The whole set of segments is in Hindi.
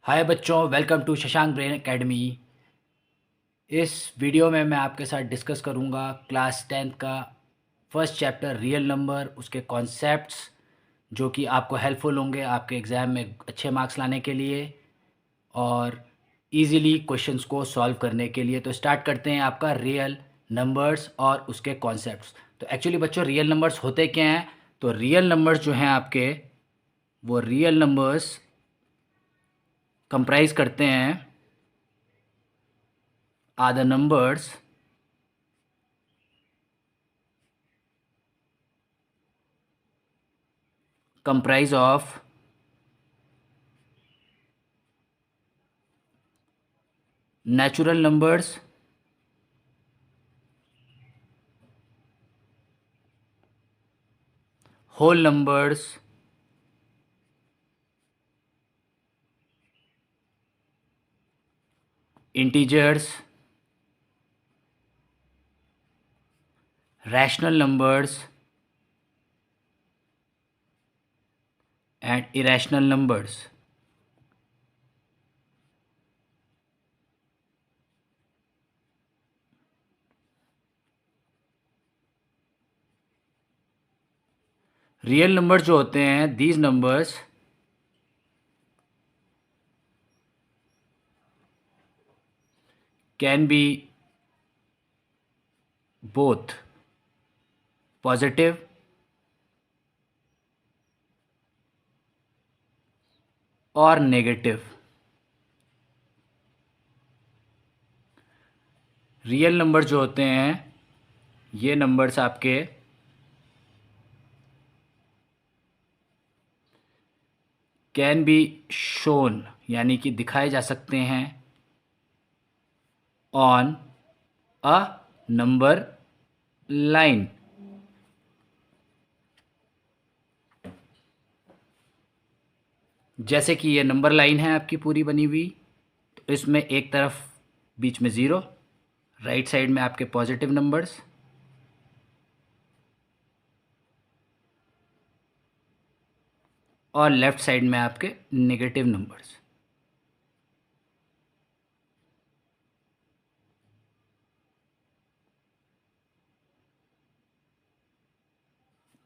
हाय बच्चों, welcome to Shashank brain academy. इस वीडियो में मैं आपके साथ डिस्कस करूंगा क्लास 10th का फर्स्ट चैप्टर रियल नंबर, उसके कॉन्सेप्ट्स जो कि आपको हेल्पफुल होंगे आपके एग्ज़ाम में अच्छे मार्क्स लाने के लिए और इजीली क्वेश्चंस को सॉल्व करने के लिए। तो स्टार्ट करते हैं आपका रियल नंबर्स और उसके कॉन्सेप्ट्स। तो एक्चुअली बच्चों रियल नंबर्स होते क्या हैं? तो रियल नंबर्स जो हैं आपके, वो रियल नंबर्स कंप्राइज करते हैं are the numbers comprise of natural numbers, whole numbers, integers, rational numbers and irrational numbers। Real number जो होते हैं, these numbers can be both positive और नेगेटिव। रियल नंबर जो होते हैं, ये नंबर्स आपके कैन बी शोन, यानी कि दिखाए जा सकते हैं ऑन अ नंबर लाइन। जैसे कि ये नंबर लाइन है आपकी पूरी बनी हुई, तो इसमें एक तरफ बीच में ज़ीरो, राइट साइड में आपके पॉजिटिव नंबर्स और लेफ़्ट साइड में आपके नेगेटिव नंबर्स।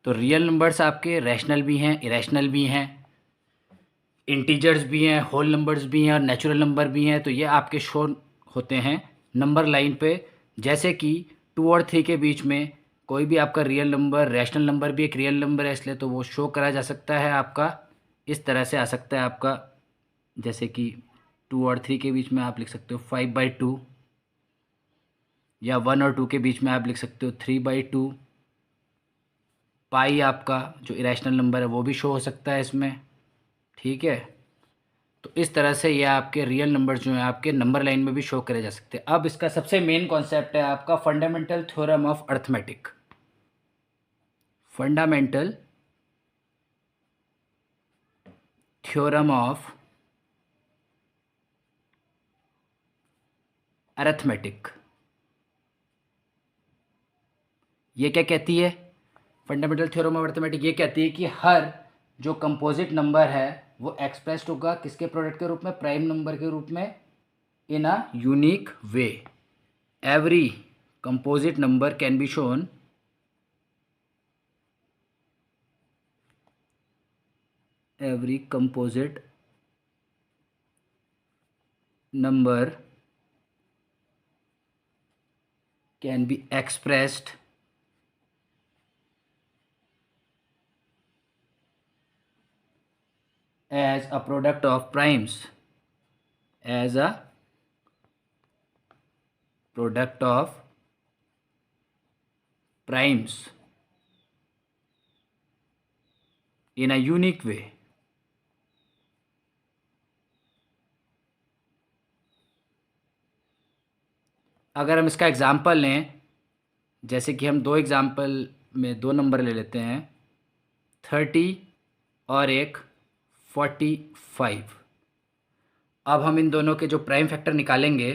तो रियल नंबर्स आपके रैशनल भी हैं, इरेशनल भी हैं, इंटीजर्स भी हैं, होल नंबर्स भी हैं और नेचुरल नंबर भी हैं। तो ये आपके शो होते हैं नंबर लाइन पे। जैसे कि 2 और 3 के बीच में कोई भी आपका रियल नंबर, रैशनल नंबर भी एक रियल नंबर है, इसलिए तो वो शो करा जा सकता है आपका। इस तरह से आ सकता है आपका, जैसे कि 2 और 3 के बीच में आप लिख सकते हो 5/2, या 1 और 2 के बीच में आप लिख सकते हो 3/2। पाई आपका जो इरेशनल नंबर है वो भी शो हो सकता है इसमें, ठीक है। तो इस तरह से ये आपके रियल नंबर जो हैं आपके नंबर लाइन में भी शो करे जा सकते हैं। अब इसका सबसे मेन कॉन्सेप्ट है आपका fundamental theorem of arithmetic. Fundamental theorem of arithmetic. ये क्या कहती है? फंडामेंटल थ्योरम ऑफ अर्थमेटिक ये कहती है कि हर जो कंपोजिट नंबर है वो एक्सप्रेस्ड होगा किसके प्रोडक्ट के रूप में? प्राइम नंबर के रूप में, in a unique way. Every composite number can be shown every composite number can be expressed as a product of primes, as a product of primes in a unique way। अगर हम इसका एग्जाम्पल लें, जैसे कि हम दो एग्जाम्पल में दो नंबर ले लेते हैं, 30 और एक 45। अब हम इन दोनों के जो प्राइम फैक्टर निकालेंगे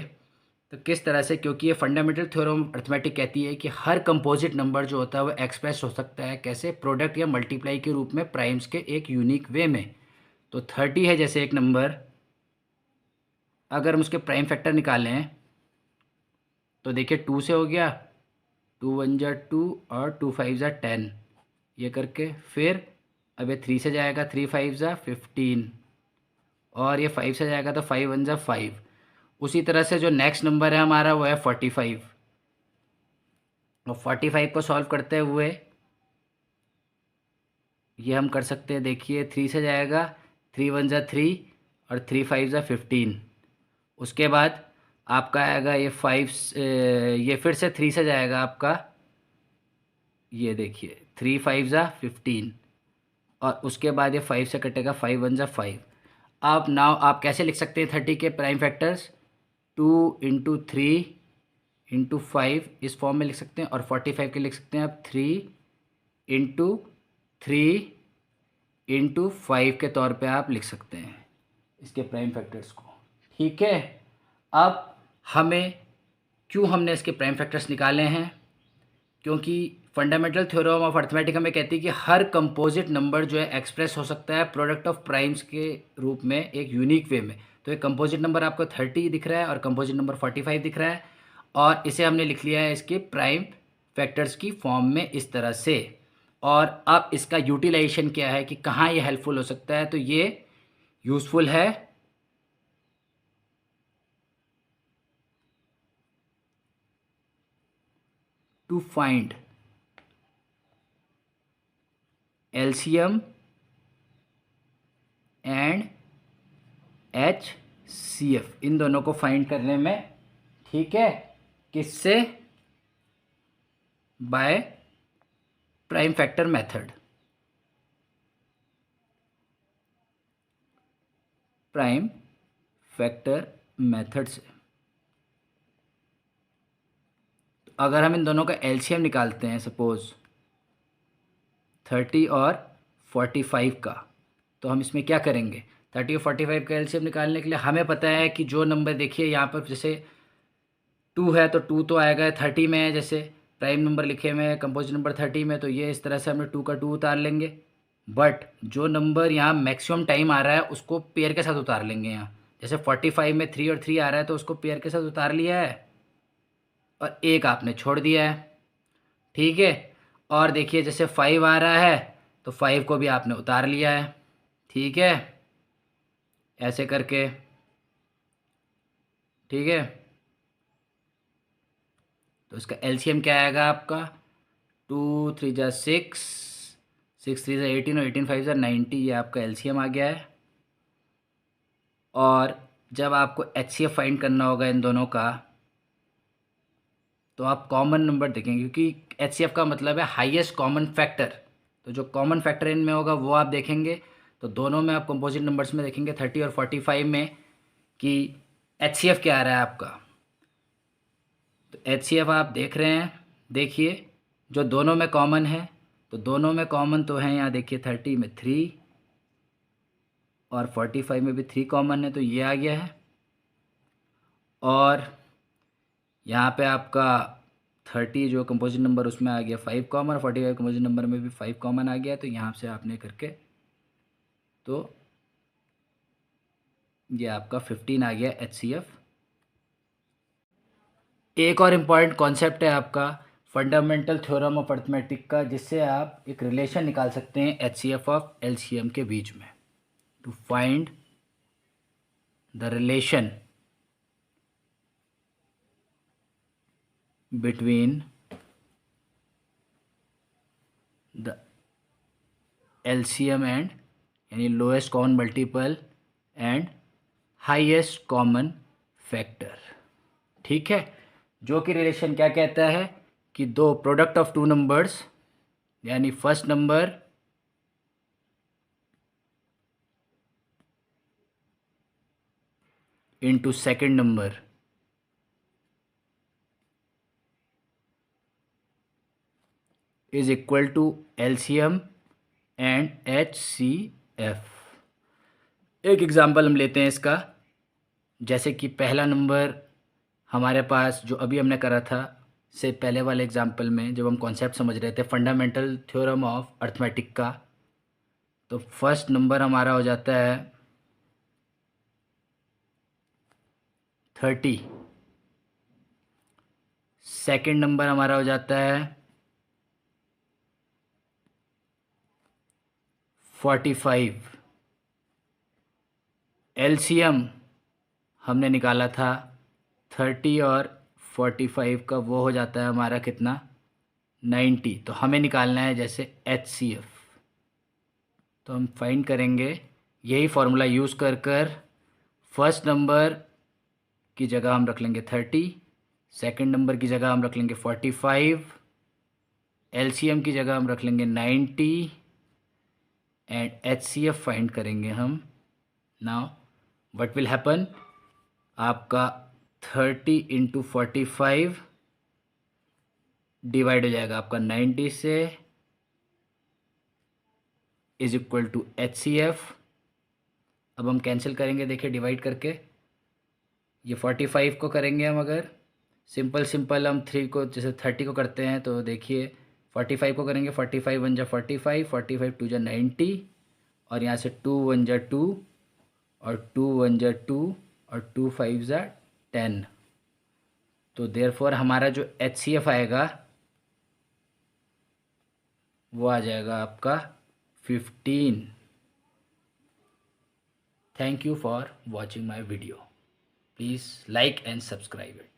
तो किस तरह से, क्योंकि ये फंडामेंटल थ्योरम अर्थमेटिक कहती है कि हर कंपोजिट नंबर जो होता है वो एक्सप्रेस हो सकता है कैसे? प्रोडक्ट या मल्टीप्लाई के रूप में प्राइम्स के एक यूनिक वे में। तो 30 है जैसे एक नंबर, अगर हम उसके प्राइम फैक्टर निकालें तो देखिए 2 से हो गया, 2 1 जा 2 और 2 5 जा 10, ये करके फिर अब ये 3 से जाएगा, 3 5 जा 15 और ये 5 से जाएगा तो 5 1 जा 5। उसी तरह से जो नेक्स्ट नंबर है हमारा वो है 45, और 45 को सॉल्व करते हुए ये हम कर सकते हैं। देखिए 3 से जाएगा, 3 1 जा 3 और 3 5 जा 15। उसके बाद आपका आएगा ये 5, ये फिर से 3 से जाएगा आपका, ये देखिए 3 5 जा 15 और उसके बाद ये 5 से कटेगा, 5 1 जा 5। अब नाउ आप कैसे लिख सकते हैं 30 के प्राइम फैक्टर्स? 2 इंटू 3 इंटू 5 इस फॉर्म में लिख सकते हैं, और 45 के लिख सकते हैं आप 3 इंटू 3 इंटू 5 के तौर पे आप लिख सकते हैं इसके प्राइम फैक्टर्स को। ठीक है, अब हमें क्यों हमने इसके प्राइम फैक्टर्स निकाले हैं? क्योंकि फंडामेंटल थ्योरम ऑफ अर्थमेटिक हमें कहती है कि हर कंपोजिट नंबर जो है एक्सप्रेस हो सकता है प्रोडक्ट ऑफ प्राइम्स के रूप में एक यूनिक वे में। तो एक कंपोजिट नंबर आपको 30 दिख रहा है और कंपोजिट नंबर 45 दिख रहा है, और इसे हमने लिख लिया है इसके प्राइम फैक्टर्स की फॉर्म में इस तरह से। और अब इसका यूटिलाइजेशन क्या है कि कहाँ ये हेल्पफुल हो सकता है? तो ये यूज़फुल है to find LCM and HCF, इन दोनों को फाइंड करने में। ठीक है, किससे? By prime factor method. Prime factor method से तो अगर हम इन दोनों का LCM निकालते हैं सपोज 30 और 45 का, तो हम इसमें क्या करेंगे? 30 और 45 का LCM निकालने के लिए हमें पता है कि जो नंबर, देखिए यहाँ पर जैसे 2 है तो 2 तो आएगा 30 में है, जैसे प्राइम नंबर लिखे हुए हैं कंपोजिट नंबर 30 में, तो ये इस तरह से हमें 2 का 2 उतार लेंगे। बट जो नंबर यहाँ मैक्सिमम टाइम आ रहा है उसको पेयर के साथ उतार लेंगे। यहाँ जैसे 45 में 3 और 3 आ रहा है तो उसको पेयर के साथ उतार लिया है और एक आपने छोड़ दिया है। ठीक है, और देखिए जैसे 5 आ रहा है तो 5 को भी आपने उतार लिया है। ठीक है, ऐसे करके। ठीक है, तो इसका LCM क्या आएगा आपका? 2 3 जा 6, 6 3 जा 18 और 18 5 जा 90, ये आपका LCM आ गया है। और जब आपको HCF फाइंड करना होगा इन दोनों का, तो आप कॉमन नंबर देखेंगे, क्योंकि HCF का मतलब है हाईएस्ट कॉमन फैक्टर। तो जो कॉमन फैक्टर इनमें होगा वो आप देखेंगे। तो दोनों में आप कंपोजिट नंबर्स में देखेंगे 30 और 45 में कि HCF क्या आ रहा है आपका। तो HCF आप देख रहे हैं, देखिए जो दोनों में कॉमन है, तो दोनों में कॉमन तो है, यहाँ देखिए 30 में 3 और 45 में भी 3 कॉमन है, तो ये आ गया है। और यहाँ पे आपका 30 जो कंपोजिट नंबर उसमें आ गया 5 कॉमन, 45 कंपोजिट नंबर में भी 5 कॉमन आ गया। तो यहाँ से आपने करके तो ये आपका 15 आ गया HCF। एक और इम्पॉर्टेंट कॉन्सेप्ट है आपका फंडामेंटल थ्योरम ऑफ अर्थमेटिक का, जिससे आप एक रिलेशन निकाल सकते हैं HCF ऑफ LCM के बीच में। To find the relation between the LCM and, यानी lowest common multiple and highest common factor. ठीक है, जो कि रिलेशन क्या कहता है कि दो प्रोडक्ट ऑफ टू नंबर्स, यानी first number into second number is equal to LCM and HCF। एक एग्जांपल हम लेते हैं इसका, जैसे कि पहला नंबर हमारे पास जो अभी हमने करा था से पहले वाले एग्जांपल में, जब हम कॉन्सेप्ट समझ रहे थे फंडामेंटल थ्योरम ऑफ अर्थमेटिक का, तो फर्स्ट नंबर हमारा हो जाता है 30। सेकंड नंबर हमारा हो जाता है 45। एलसीएम हमने निकाला था 30 और 45 का, वो हो जाता है हमारा कितना, 90। तो हमें निकालना है जैसे HCF, तो हम फाइंड करेंगे यही फार्मूला यूज़ कर कर। फर्स्ट नंबर की जगह हम रख लेंगे 30, सेकंड नंबर की जगह हम रख लेंगे 45, एलसीएम की जगह हम रख लेंगे 90 एंड HCF फाइंड करेंगे हम। नाउ व्हाट विल हैपन, आपका 30 इंटू 45 डिवाइड हो जाएगा आपका 90 से, इज इक्वल टू HCF। अब हम कैंसिल करेंगे, देखिए डिवाइड करके ये 45 को करेंगे हम, अगर सिंपल सिंपल हम 3 को जैसे 30 को करते हैं तो देखिए 45 को करेंगे, 45 वन जा 45, 45 टू जा 90 और यहाँ से 2 वन जा 2 और 2 वन जा 2 और 2 5 जा 10। तो देयरफॉर हमारा जो HCF आएगा वो आ जाएगा आपका 15। Thank you for watching my video. Please like and subscribe it.